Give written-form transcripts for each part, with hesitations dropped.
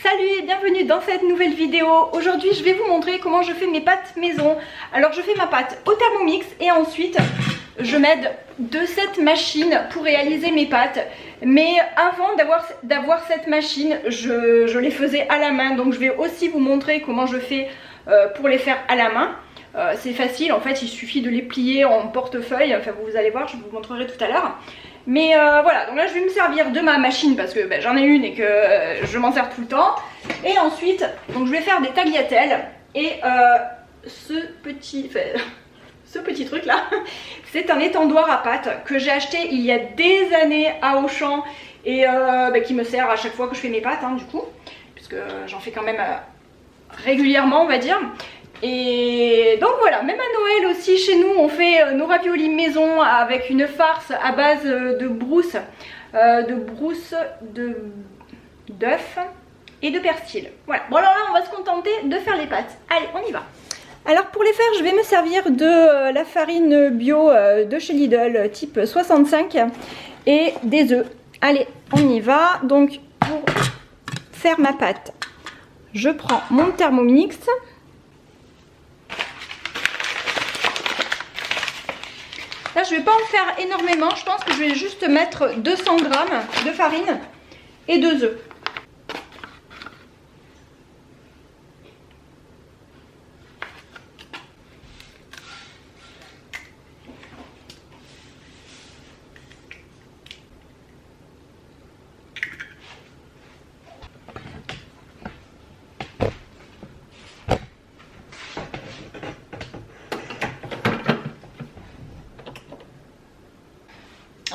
Salut et bienvenue dans cette nouvelle vidéo. Aujourd'hui je vais vous montrer comment je fais mes pâtes maison. Alors je fais ma pâte au Thermomix et ensuite je m'aide de cette machine pour réaliser mes pâtes. Mais avant d'avoir cette machine, je les faisais à la main. Donc je vais aussi vous montrer comment je fais pour les faire à la main. C'est facile, en fait il suffit de les plier en portefeuille. Enfin vous allez voir, je vous montrerai tout à l'heure. Mais voilà, donc là je vais me servir de ma machine parce que j'en ai une et que je m'en sers tout le temps. Et ensuite, donc je vais faire des tagliatelles. Et ce petit truc là, c'est un étendoir à pâte que j'ai acheté il y a des années à Auchan. Et qui me sert à chaque fois que je fais mes pâtes du coup. Puisque j'en fais quand même régulièrement on va dire. Et donc voilà, même à Noël aussi chez nous on fait nos raviolis maison avec une farce à base de brousse, d'œufs et de persil. Voilà, bon alors là on va se contenter de faire les pâtes. Allez, on y va. Alors pour les faire je vais me servir de la farine bio de chez Lidl type 65 et des œufs. Allez, on y va. Donc pour faire ma pâte, je prends mon Thermomix. Là je vais pas en faire énormément, je pense que je vais juste mettre 200 g de farine et 2 œufs.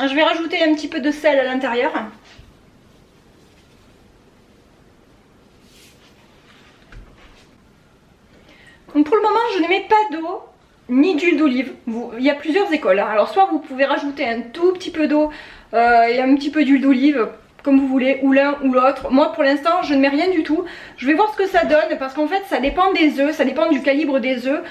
Je vais rajouter un petit peu de sel à l'intérieur. Donc pour le moment je ne mets pas d'eau ni d'huile d'olive. Il y a plusieurs écoles. Alors soit vous pouvez rajouter un tout petit peu d'eau et un petit peu d'huile d'olive, comme vous voulez, ou l'un ou l'autre. Moi pour l'instant je ne mets rien du tout. Je vais voir ce que ça donne parce qu'en fait ça dépend des œufs, ça dépend du calibre des œufs.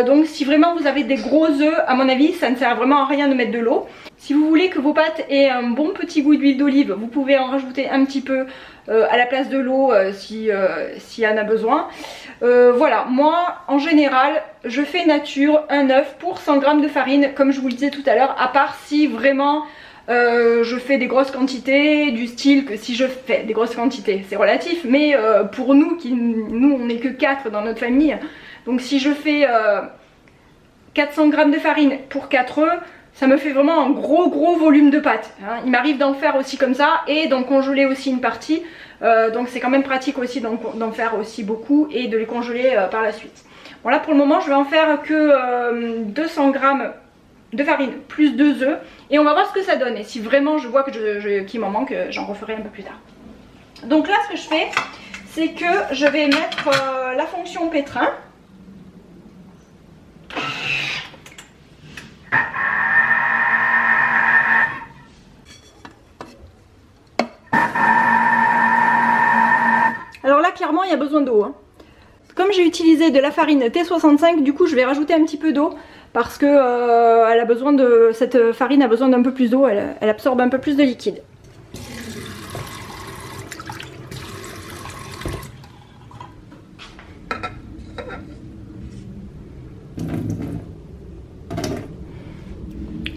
Donc si vraiment vous avez des gros œufs, à mon avis ça ne sert vraiment à rien de mettre de l'eau. Si vous voulez que vos pâtes aient un bon petit goût d'huile d'olive, vous pouvez en rajouter un petit peu à la place de l'eau s'il y en a besoin. Voilà, moi en général je fais nature, un œuf pour 100 g de farine comme je vous le disais tout à l'heure, à part si vraiment je fais des grosses quantités, du style que si je fais des grosses quantités, c'est relatif, mais pour nous on n'est que 4 dans notre famille, donc si je fais 400 g de farine pour 4 œufs, ça me fait vraiment un gros volume de pâte. Il m'arrive d'en faire aussi comme ça et d'en congeler aussi une partie, donc c'est quand même pratique aussi d'en faire aussi beaucoup et de les congeler par la suite. Bon là pour le moment je vais en faire que 200 g de farine plus 2 œufs et on va voir ce que ça donne, et si vraiment je vois qu'il m'en manque, j'en referai un peu plus tard. Donc là ce que je fais, c'est que je vais mettre la fonction pétrin. Alors là clairement il y a besoin d'eau. Comme j'ai utilisé de la farine T65, du coup je vais rajouter un petit peu d'eau parce que cette farine a besoin d'un peu plus d'eau, elle absorbe un peu plus de liquide.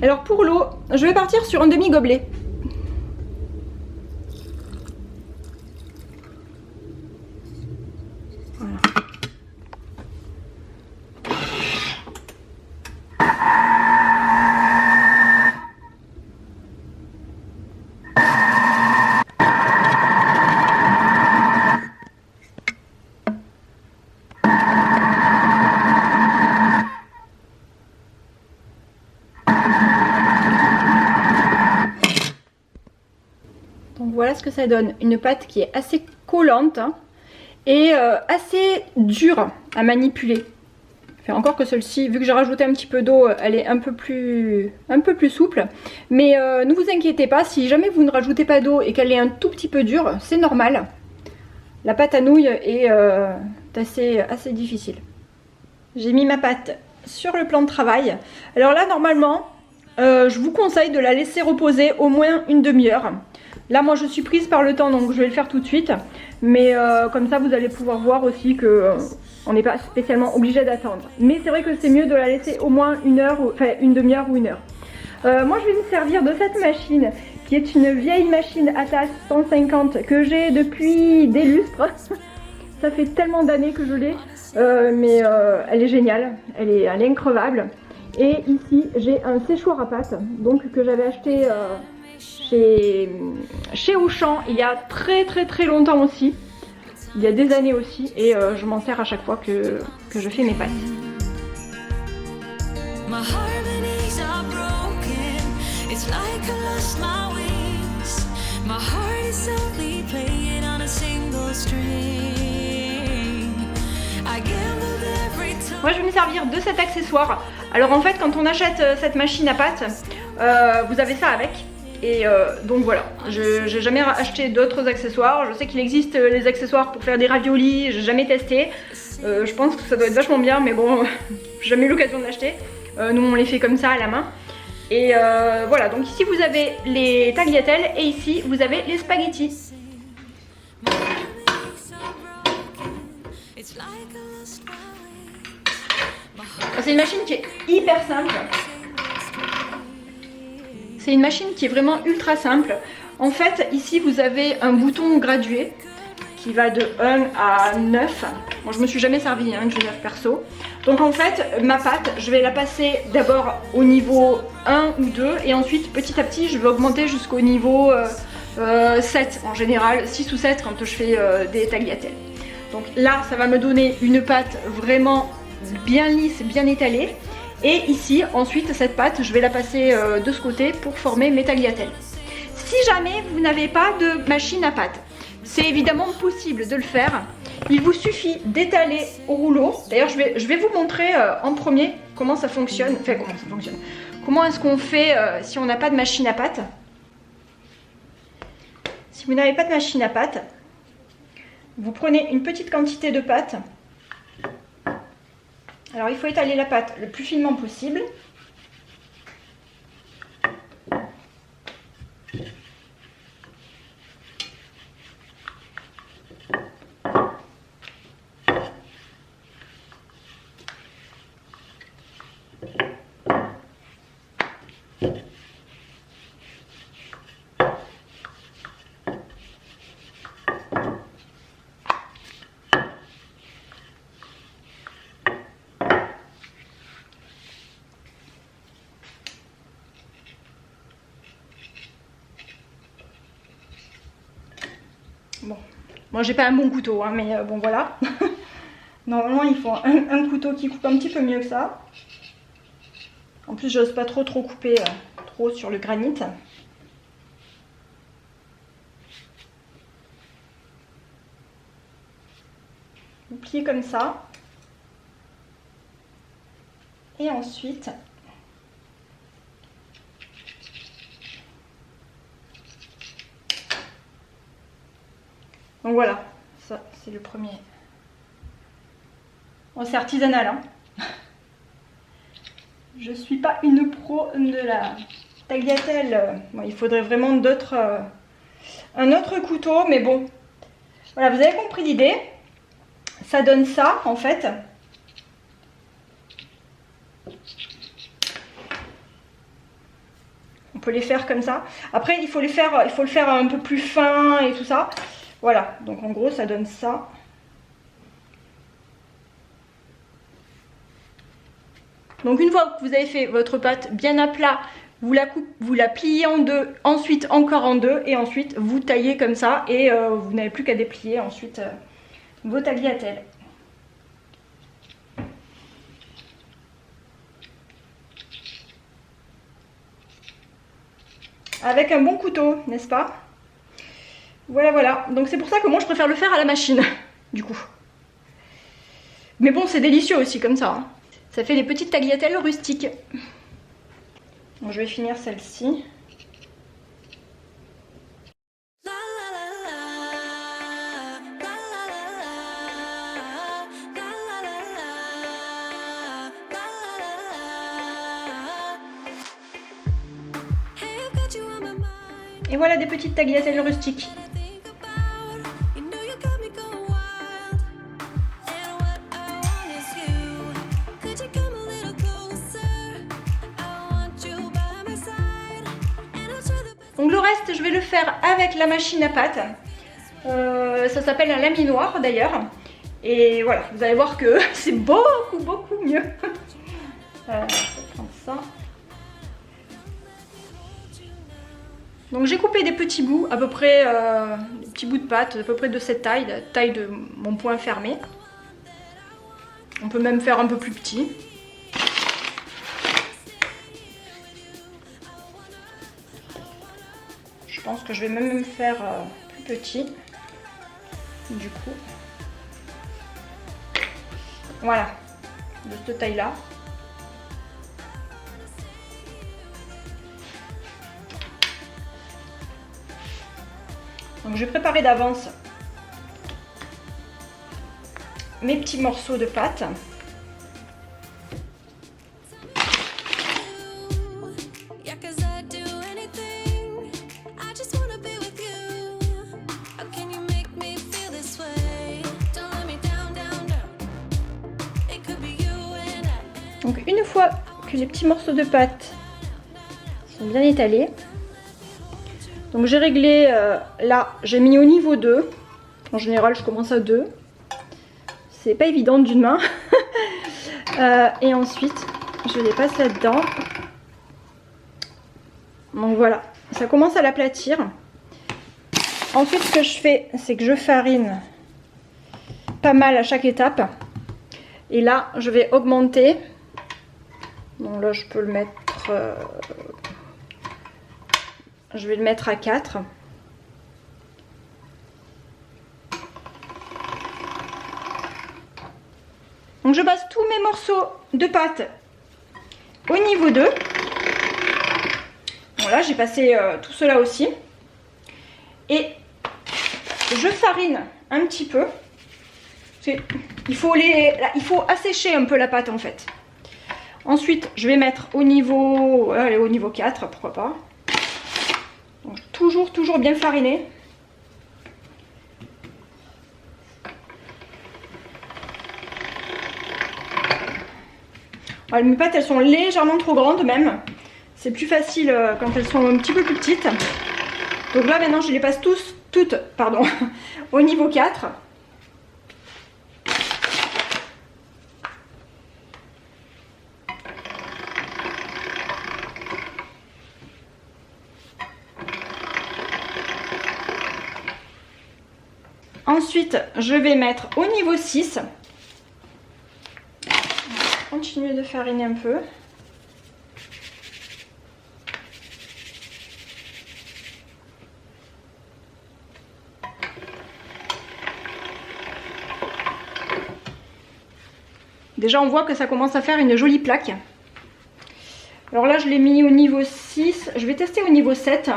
Alors pour l'eau, je vais partir sur un demi-gobelet. Voilà. Donc voilà ce que ça donne, une pâte qui est assez collante et assez dure à manipuler. Enfin, encore que celle-ci, vu que j'ai rajouté un petit peu d'eau, elle est un peu plus souple. Mais ne vous inquiétez pas, si jamais vous ne rajoutez pas d'eau et qu'elle est un tout petit peu dure, c'est normal. La pâte à nouilles est assez difficile. J'ai mis ma pâte sur le plan de travail. Alors là, normalement, je vous conseille de la laisser reposer au moins une demi-heure. Là moi je suis prise par le temps donc je vais le faire tout de suite. Mais comme ça vous allez pouvoir voir aussi que on n'est pas spécialement obligé d'attendre. Mais c'est vrai que c'est mieux de la laisser au moins une heure, enfin une demi-heure ou une heure. Moi je vais me servir de cette machine qui est une vieille machine Atas 150 que j'ai depuis des lustres. Ça fait tellement d'années que je l'ai, mais elle est géniale, elle est increvable. Et ici j'ai un séchoir à pâte donc que j'avais acheté chez Auchan il y a très longtemps aussi, il y a des années aussi, et je m'en sers à chaque fois que je fais mes pâtes. Moi je vais me servir de cet accessoire. Alors en fait quand on achète cette machine à pâte, vous avez ça avec. Et donc voilà, je n'ai jamais acheté d'autres accessoires. Je sais qu'il existe les accessoires pour faire des raviolis, j'ai jamais testé. Je pense que ça doit être vachement bien, mais bon, j'ai jamais eu l'occasion de l'acheter. Nous on les fait comme ça à la main. Et voilà, donc ici vous avez les tagliatelles et ici vous avez les spaghettis. C'est une machine qui est hyper simple. C'est une machine qui est vraiment ultra simple. En fait, ici vous avez un bouton gradué qui va de 1 à 9. Bon, je me suis jamais servi hein, du 9 perso. Donc en fait, ma pâte, je vais la passer d'abord au niveau 1 ou 2 et ensuite petit à petit, je vais augmenter jusqu'au niveau 7 en général, 6 ou 7 quand je fais des tagliatelles. Donc là, ça va me donner une pâte vraiment bien lisse, bien étalée. Et ici, ensuite, cette pâte, je vais la passer de ce côté pour former mes tagliatelles. Si jamais vous n'avez pas de machine à pâte, c'est évidemment possible de le faire. Il vous suffit d'étaler au rouleau. D'ailleurs, je vais vous montrer en premier comment ça fonctionne. Enfin, comment ça fonctionne. Comment est-ce qu'on fait si on n'a pas de machine à pâte. Si vous n'avez pas de machine à pâte, vous prenez une petite quantité de pâte. Alors il faut étaler la pâte le plus finement possible. Bon, moi j'ai pas un bon couteau, hein, mais bon voilà. Normalement il faut un couteau qui coupe un petit peu mieux que ça. En plus j'ose pas trop couper trop sur le granit. Vous pliez comme ça. Et ensuite... Donc voilà, ça c'est le premier. Bon, c'est artisanal, hein. Je suis pas une pro de la tagliatelle. Bon, il faudrait vraiment un autre couteau, mais bon. Voilà, vous avez compris l'idée. Ça donne ça, en fait. On peut les faire comme ça. Après, il faut le faire un peu plus fin et tout ça. Voilà, donc en gros ça donne ça. Donc une fois que vous avez fait votre pâte bien à plat, vous la pliez en deux, ensuite encore en deux, et ensuite vous taillez comme ça, et vous n'avez plus qu'à déplier ensuite vos tagliatelles. Avec un bon couteau, n'est-ce pas? Voilà, voilà. Donc c'est pour ça que moi je préfère le faire à la machine, du coup. Mais bon, c'est délicieux aussi comme ça. Hein. Ça fait des petites tagliatelles rustiques. Bon, je vais finir celle-ci. Et voilà des petites tagliatelles rustiques. Donc le reste, je vais le faire avec la machine à pâte. Ça s'appelle un laminoir d'ailleurs. Et voilà, vous allez voir que c'est beaucoup mieux. Je vais prendre ça. Donc j'ai coupé des petits bouts, à peu près des petits bouts de pâte, à peu près de cette taille, la taille de mon poing fermé. On peut même faire un peu plus petit. Je pense que je vais même faire plus petit. Du coup, voilà, de cette taille là. Donc je vais préparer d'avance mes petits morceaux de pâte. Donc une fois que les petits morceaux de pâte sont bien étalés, donc j'ai réglé, là j'ai mis au niveau 2, en général je commence à 2, c'est pas évident d'une main, et ensuite je les passe là-dedans, donc voilà, ça commence à l'aplatir. Ensuite ce que je fais, c'est que je farine pas mal à chaque étape, et là je vais augmenter, donc là je peux le mettre... je vais le mettre à 4. Donc je passe tous mes morceaux de pâte au niveau 2. Bon là j'ai passé tout cela aussi. Et je farine un petit peu. Il faut assécher un peu la pâte en fait. Ensuite je vais mettre au niveau, allez, au niveau 4, pourquoi pas. Donc, toujours bien fariné. Voilà, mes pâtes elles sont légèrement trop grandes même. C'est plus facile quand elles sont un petit peu plus petites. Donc là maintenant je les passe toutes au niveau 4. Ensuite, je vais mettre au niveau 6. Continuer de fariner un peu. Déjà, on voit que ça commence à faire une jolie plaque. Alors là, je l'ai mis au niveau 6. Je vais tester au niveau 7.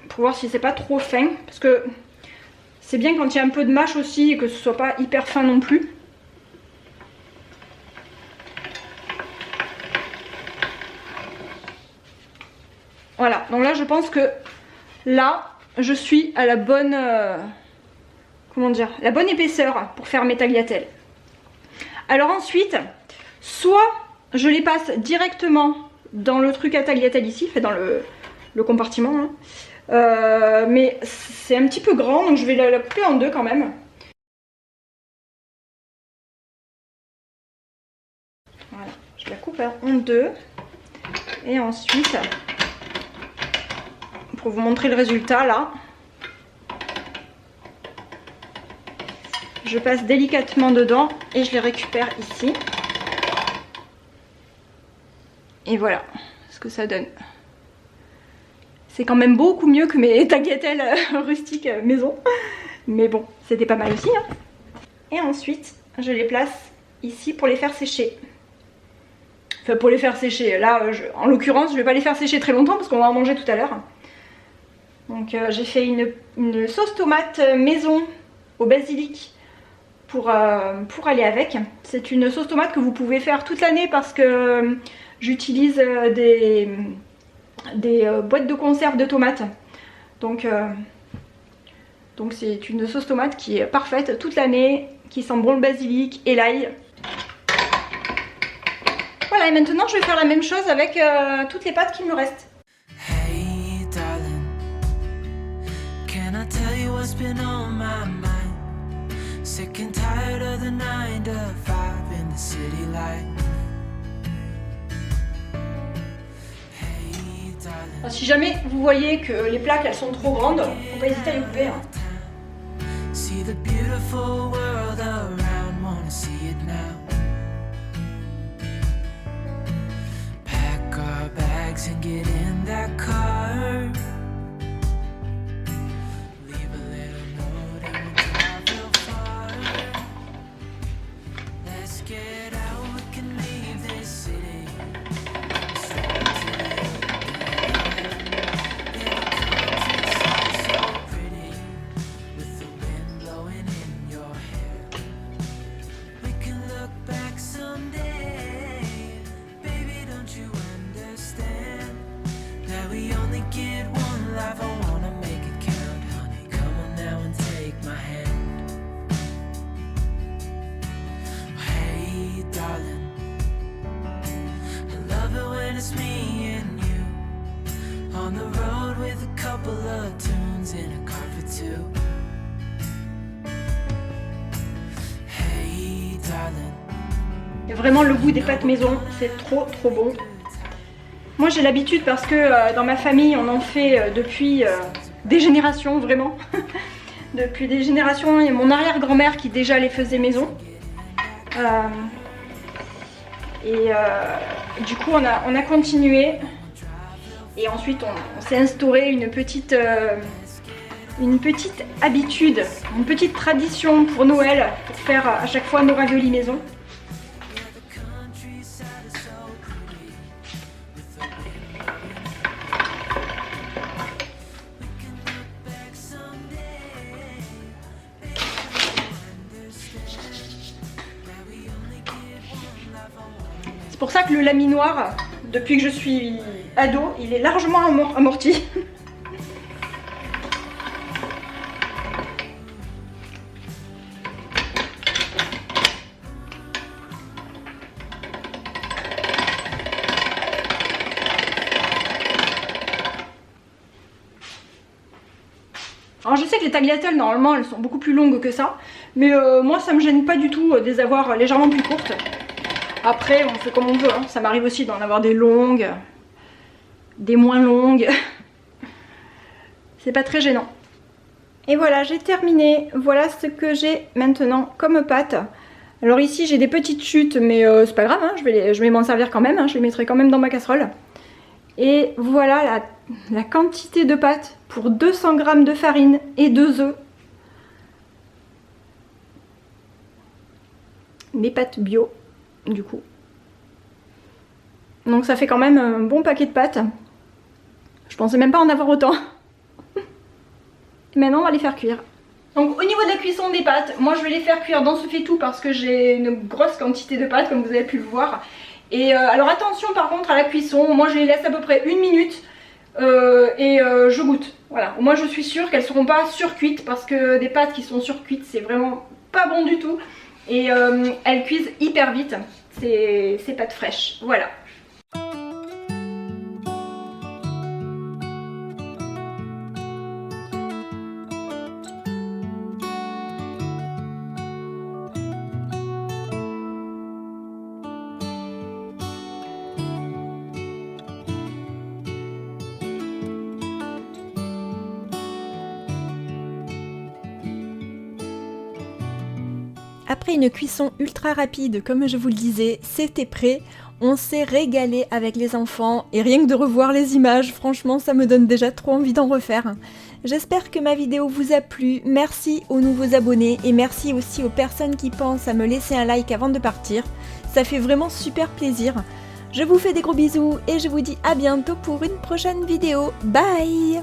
Pour voir si c'est pas trop fin. Parce que... c'est bien quand il y a un peu de mâche aussi et que ce soit pas hyper fin non plus. Voilà, donc là je pense que là je suis à la bonne comment dire, la bonne épaisseur pour faire mes tagliatelles. Alors ensuite, soit je les passe directement dans le truc à tagliatelle ici, fait dans le compartiment hein. Mais c'est un petit peu grand donc je vais la couper en deux quand même. Voilà, je la coupe en deux et ensuite, pour vous montrer le résultat là, je passe délicatement dedans et je les récupère ici. Et voilà ce que ça donne. C'est quand même beaucoup mieux que mes tagliatelles rustiques maison. Mais bon, c'était pas mal aussi. Hein. Et ensuite, je les place ici pour les faire sécher. Enfin, pour les faire sécher. Là, en l'occurrence, je vais pas les faire sécher très longtemps parce qu'on va en manger tout à l'heure. Donc, j'ai fait une sauce tomate maison au basilic pour aller avec. C'est une sauce tomate que vous pouvez faire toute l'année parce que j'utilise des boîtes de conserve de tomates. Donc c'est une sauce tomate qui est parfaite toute l'année, qui sent bon le basilic et l'ail. Voilà, et maintenant je vais faire la même chose avec toutes les pâtes qu'il me reste. Hey darling, can I tell you what's been on my mind? Sick and tired of the 9 to 5 in the city life. Hey darling. Alors, si jamais vous voyez que les plaques elles sont trop grandes, faut pas hésiter à les couper. Hein. See the beautiful world around, wanna see it now. Pack our bags and get in that car. Leave a little note and we'll drive real far. Let's get out, we can leave this city. Straight to the open air. Yeah, the countryside's so pretty, with the wind blowing in your hair. We can look back someday, baby, don't you understand that we only get one life? I wanna make it count, honey, come on now and take my hand. Hey darling, I love it when it's me and you, on the road with a couple of tunes in a car for two. Hey darling. Et vraiment le goût des pâtes maison, c'est trop bon. Moi j'ai l'habitude parce que dans ma famille on en fait depuis des générations vraiment. Depuis des générations, il y a mon arrière-grand-mère qui déjà les faisait maison. Du coup on a continué. Et ensuite on s'est instauré une petite habitude, une petite tradition pour Noël, pour faire à chaque fois nos raviolis maison. C'est pour ça que le laminoir, depuis que je suis ado, il est largement amorti. Alors je sais que les tagliatelles normalement elles sont beaucoup plus longues que ça, mais moi ça me gêne pas du tout de les avoir légèrement plus courtes. Après on fait comme on veut, hein. Ça m'arrive aussi d'en avoir des longues, des moins longues. C'est pas très gênant. Et voilà, j'ai terminé. Voilà ce que j'ai maintenant comme pâte. Alors ici j'ai des petites chutes, mais c'est pas grave, hein. Je vais m'en servir quand même, hein. Je les mettrai quand même dans ma casserole. Et voilà la quantité de pâte pour 200 g de farine et 2 œufs. Mes pâtes bio, du coup. Donc ça fait quand même un bon paquet de pâtes. Je pensais même pas en avoir autant. Et maintenant on va les faire cuire. Donc au niveau de la cuisson des pâtes, moi je vais les faire cuire dans ce faitout parce que j'ai une grosse quantité de pâtes comme vous avez pu le voir. Et alors attention par contre à la cuisson, moi je les laisse à peu près 1 minute et je goûte. Voilà, moi je suis sûre qu'elles ne seront pas surcuites parce que des pâtes qui sont surcuites c'est vraiment pas bon du tout. Et elles cuisent hyper vite, ces pâtes fraîches, voilà. Après une cuisson ultra rapide, comme je vous le disais, c'était prêt. On s'est régalé avec les enfants et rien que de revoir les images, franchement, ça me donne déjà trop envie d'en refaire. J'espère que ma vidéo vous a plu. Merci aux nouveaux abonnés et merci aussi aux personnes qui pensent à me laisser un like avant de partir. Ça fait vraiment super plaisir. Je vous fais des gros bisous et je vous dis à bientôt pour une prochaine vidéo. Bye!